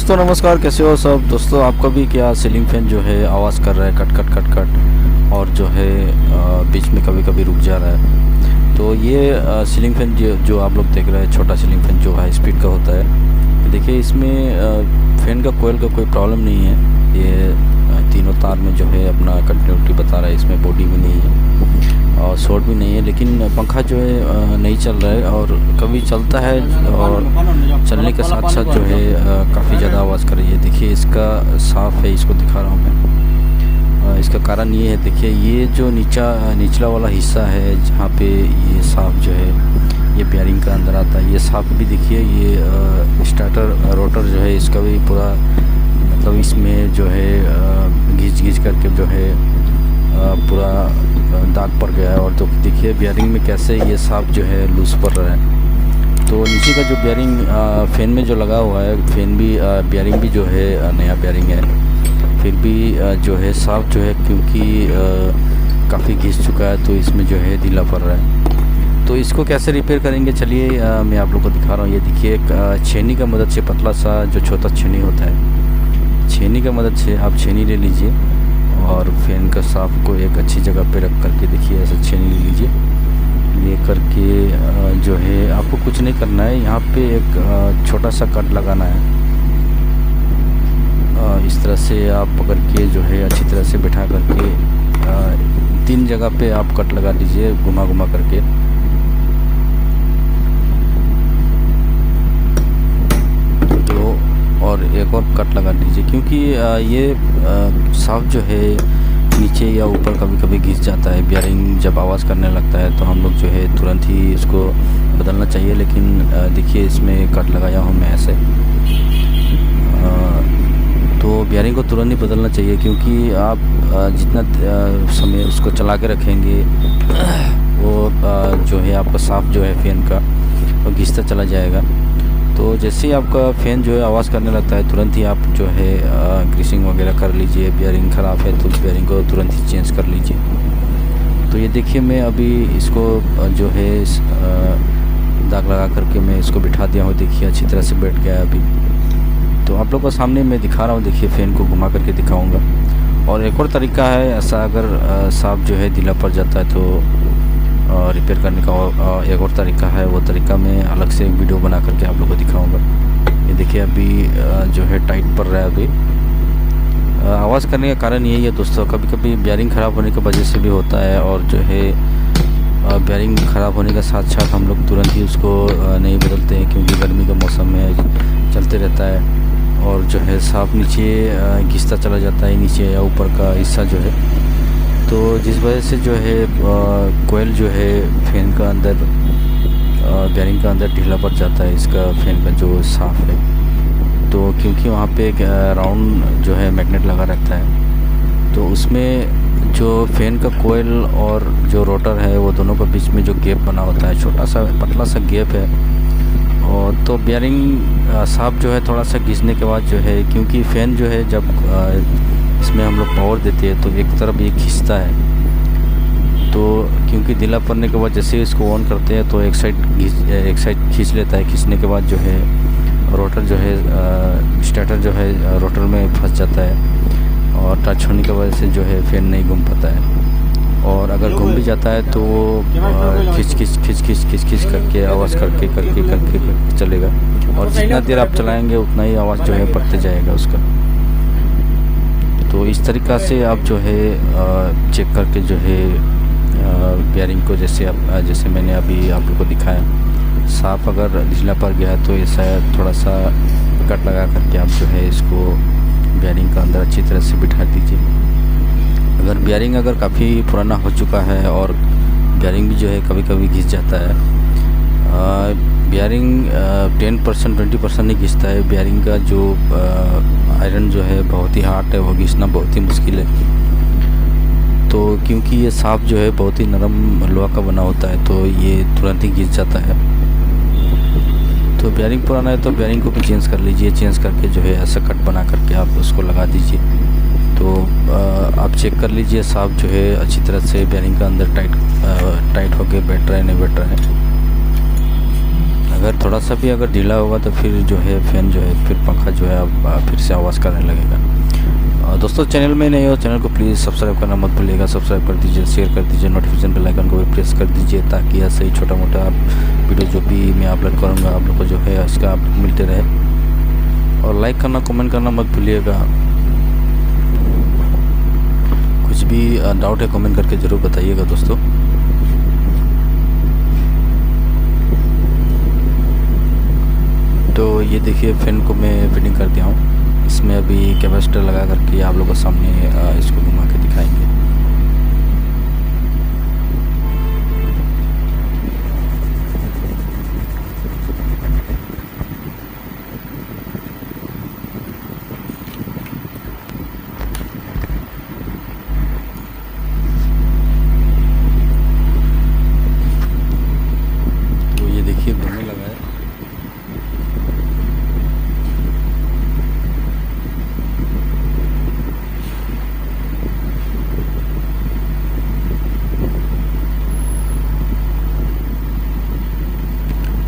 दोस्तों नमस्कार, कैसे हो सब दोस्तों। आपका भी क्या सीलिंग फैन जो है आवाज़ कर रहा है कट कट कट कट और जो है बीच में कभी कभी रुक जा रहा है। तो ये सीलिंग फैन जो आप लोग देख रहे हैं, छोटा सीलिंग फैन जो हाई स्पीड का होता है। देखिए इसमें फैन का कोयल का कोई प्रॉब्लम नहीं है। ये तीनों तार में जो है अपना कंटिन्यूटी बता रहा है, इसमें बॉडी में नहीं है और शॉर्ट भी नहीं है। लेकिन पंखा जो है नहीं चल रहा है और कभी चलता है और चलने के साथ साथ जो है काफ़ी ज़्यादा आवाज़ कर रही है। देखिए इसका साफ़ है, इसको दिखा रहा हूँ मैं। इसका कारण ये है, देखिए ये जो निचला वाला हिस्सा है जहाँ पे ये साफ़ जो है ये बेयरिंग का अंदर आता है। ये साफ़ भी देखिए, ये स्टार्टर रोटर जो है इसका भी पूरा मतलब इसमें जो है घिच करके जो है पूरा दाग पड़ गया है। और तो देखिए बेयरिंग में कैसे ये साफ जो है लूज पड़ रहा है। तो नीचे का जो बेयरिंग फैन में जो लगा हुआ है, फैन भी बेयरिंग भी जो है नया बेयरिंग है, फिर भी जो है साफ जो है क्योंकि काफ़ी घिस चुका है तो इसमें जो है ढीला पड़ रहा है। तो इसको कैसे रिपेयर करेंगे, चलिए मैं आप लोग को दिखा रहा हूँ। ये देखिए एक छेनी का मदद से, पतला सा जो छोटा छेनी होता है, छेनी का मदद से आप छेनी ले लीजिए और फैन का साफ को एक अच्छी जगह पे रख करके देखिए ऐसे छेनी ले लीजिए। ले करके जो है आपको कुछ नहीं करना है, यहाँ पे एक छोटा सा कट लगाना है। इस तरह से आप पकड़ के जो है अच्छी तरह से बिठा करके 3 जगह पे आप कट लगा लीजिए घुमा घुमा करके। और एक और कट लगा दीजिए क्योंकि ये साफ जो है नीचे या ऊपर कभी कभी घिस जाता है। बेयरिंग जब आवाज़ करने लगता है तो हम लोग जो है तुरंत ही इसको बदलना चाहिए। लेकिन देखिए इसमें कट लगाया हूँ मैं ऐसे, तो बेयरिंग को तुरंत ही बदलना चाहिए क्योंकि आप जितना समय उसको चला के रखेंगे वो जो है आपका साफ जो है फैन का वो घिसता चला जाएगा। तो जैसे ही आपका फ़ैन जो है आवाज़ करने लगता है तुरंत ही आप जो है ग्रीसिंग वगैरह कर लीजिए। बेयरिंग ख़राब है तो बेयरिंग को तुरंत ही चेंज कर लीजिए। तो ये देखिए मैं अभी इसको जो है दाग लगा करके मैं इसको बिठा दिया हूँ। देखिए अच्छी तरह से बैठ गया है अभी। तो आप लोग को सामने मैं दिखा रहा हूँ, देखिए फ़ैन को घुमा करके दिखाऊँगा। और एक और तरीका है ऐसा, अगर साफ जो है ढीला पड़ जाता है तो रिपेयर करने का एक और तरीका है। वो तरीका मैं अलग से एक वीडियो बना करके आप लोगों को दिखाऊंगा। ये देखिए अभी जो है टाइट पड़ रहा है। अभी आवाज़ करने का कारण यही है दोस्तों, कभी कभी बेयरिंग ख़राब होने की वजह से भी होता है। और जो है बेयरिंग ख़राब होने के साथ साथ हम लोग तुरंत ही उसको नहीं बदलते हैं क्योंकि गर्मी का मौसम में चलते रहता है और जो है साफ नीचे घिसता चला जाता है, नीचे या ऊपर का हिस्सा जो है। तो जिस वजह से जो है कोयल जो है फैन का अंदर बेयरिंग का अंदर ढीला पड़ जाता है, इसका फैन का जो साफ़ है। तो क्योंकि वहाँ पे एक राउंड जो है मैग्नेट लगा रहता है, तो उसमें जो फैन का कोयल और जो रोटर है वो दोनों के बीच में जो गैप बना होता है, छोटा सा पतला सा गैप है। और तो बेयरिंग साफ जो है थोड़ा सा घिसने के बाद जो है, क्योंकि फ़ैन जो है जब इसमें हम लोग पावर देते हैं तो एक तरफ ये खींचता है। तो क्योंकि ढीला पड़ने के बाद जैसे इसको ऑन करते हैं तो एक साइड खींच लेता है। खींचने के बाद जो है रोटर जो है स्टार्टर जो है रोटर में फंस जाता है और टच होने की वजह से जो है फैन नहीं घूम पाता है। और अगर घूम भी जाता है तो खींच करके आवाज़ करके चलेगा। और जितना देर आप चलाएँगे उतना ही आवाज़ जो है बढ़ते जाएगा उसका। तो इस तरीक़ा से आप जो है चेक करके जो है बेयरिंग को जैसे मैंने अभी आप लोग को दिखाया, साफ अगर ढीला पड़ गया है तो ऐसा थोड़ा सा कट लगा करके आप जो है इसको बेयरिंग का अंदर अच्छी तरह से बिठा दीजिए। अगर बेयरिंग अगर काफ़ी पुराना हो चुका है और बेयरिंग भी जो है कभी कभी घिस जाता है, बेयरिंग 10% 20% नहीं घिसता है। बेयरिंग का जो आयरन जो है बहुत ही हार्ड है, वो घिसना बहुत ही मुश्किल है। तो क्योंकि ये साफ जो है बहुत ही नरम लोहा का बना होता है तो ये तुरंत ही घिस जाता है। तो बेयरिंग पुराना है तो बेयरिंग को भी चेंज कर लीजिए। चेंज करके जो है ऐसा कट बना करके आप उसको लगा दीजिए। तो आप चेक कर लीजिए साफ जो है अच्छी तरह से बेयरिंग का अंदर टाइट होके बैठ रहा है नहीं बैठ रहा है। अगर थोड़ा सा भी अगर ढीला होगा तो फिर जो है फ़ैन जो है फिर पंखा जो है अब फिर से आवाज़ करने लगेगा। दोस्तों चैनल में नए हो चैनल को प्लीज़ सब्सक्राइब करना मत भूलिएगा। सब्सक्राइब कर दीजिए, शेयर कर दीजिए, नोटिफिकेशन बेल आइकन को भी प्रेस कर दीजिए ताकि ऐसे ही छोटा मोटा वीडियो जो भी मैं अपलोड करूँगा आप लोग को जो है इसका अपडेट मिलते रहे। और लाइक करना, कमेंट करना मत भूलिएगा। कुछ भी डाउट है कमेंट करके ज़रूर बताइएगा दोस्तों। तो ये देखिए फ़ैन को मैं फिटिंग कर दिया हूँ। इसमें अभी कैपेसिटर लगा करके आप लोगों के सामने इसको घुमा के दिखाएंगे। तो ये देखिए घूमने लगा है।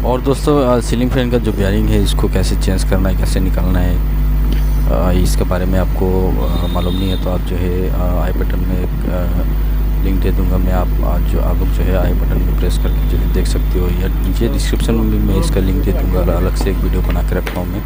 और दोस्तों सीलिंग फैन का जो बेयरिंग है इसको कैसे चेंज करना है, कैसे निकालना है, इसके बारे में आपको मालूम नहीं है तो आप जो है आई बटन में एक लिंक दे दूंगा मैं। आप लोग जो है आई बटन में प्रेस करके जो है देख सकते हो, या नीचे डिस्क्रिप्शन में भी मैं इसका लिंक दे दूंगा। अलग से एक वीडियो बना के रखा हूँ मैं।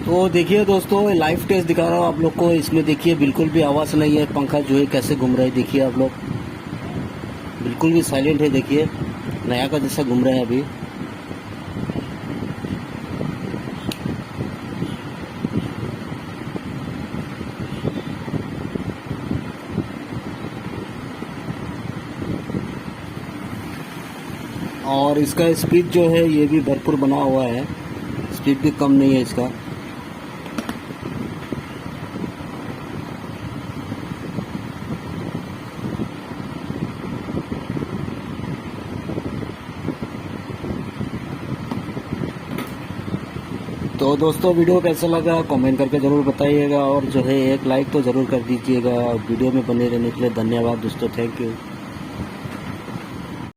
तो देखिए दोस्तों लाइव टेस्ट दिखा रहा हूँ आप लोग को। इसमें देखिए बिल्कुल भी आवाज़ नहीं है, पंखा जो है कैसे घूम रहा है देखिए आप लोग, बिल्कुल भी साइलेंट है। देखिए नया का जैसा घूम रहा है अभी। और इसका स्पीड जो है ये भी भरपूर बना हुआ है, स्पीड भी कम नहीं है इसका। तो दोस्तों वीडियो कैसा लगा कमेंट करके ज़रूर बताइएगा, और जो है एक लाइक तो ज़रूर कर दीजिएगा। वीडियो में बने रहने के लिए धन्यवाद दोस्तों, थैंक यू।